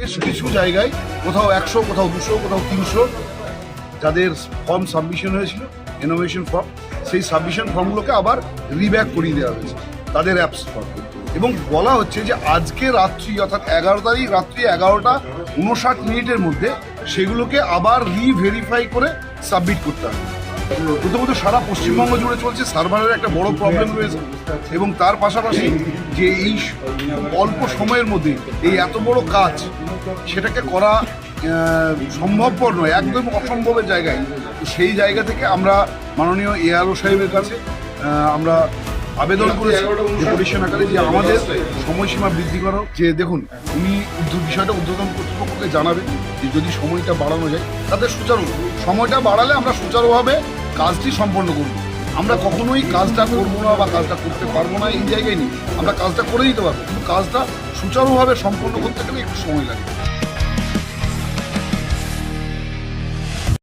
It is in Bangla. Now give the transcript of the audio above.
বেশ কিছু জায়গায় কোথাও 100, কোথাও 200, কোথাও 300 যাদের ফর্ম সাবমিশন হয়েছিল, ইনোভেশন ফর্ম, সেই সাবমিশন ফর্মগুলোকে আবার রিব্যাক করিয়ে দেওয়া হয়েছে তাদের অ্যাপস ফর্ম। এবং বলা হচ্ছে যে আজকে রাত্রি অর্থাৎ 11 তারিখ রাত্রি 11:59 মধ্যে সেগুলোকে আবার রিভেরিফাই করে সাবমিট করতে হবে। প্রথমত সারা পশ্চিমবঙ্গ জুড়ে চলছে সার্ভারের একটা বড় প্রবলেম রয়েছে, এবং তার পাশাপাশি যে এই অল্প সময়ের মধ্যে এই এত বড় কাজ সেটাকে করা সম্ভবপর নয়, একদম অসম্ভবের জায়গায়। তো সেই জায়গা থেকে আমরা মাননীয় এআরও সাহেবের কাছে আমরা আবেদন করেছি ডেপুটেশন আকারে যে আমাদের সময়সীমা বৃদ্ধি করা হোক। যে দেখুন, উনি বিষয়টা ঊর্ধ্বতন কর্তৃপক্ষকে জানাবেন যে যদি সময়টা বাড়ানো যায় তাতে সময়টা বাড়ালে আমরা সুচারুভাবে কাজটি সম্পন্ন করব। আমরা কখনোই কাজটা করবো না বা কাজটা করতে পারবো না এই জায়গায় নেই, আমরা কাজটা করে দিতে পারবো, কিন্তু কাজটা সুচারুভাবে সম্পন্ন করতে গেলে একটু সময় লাগে।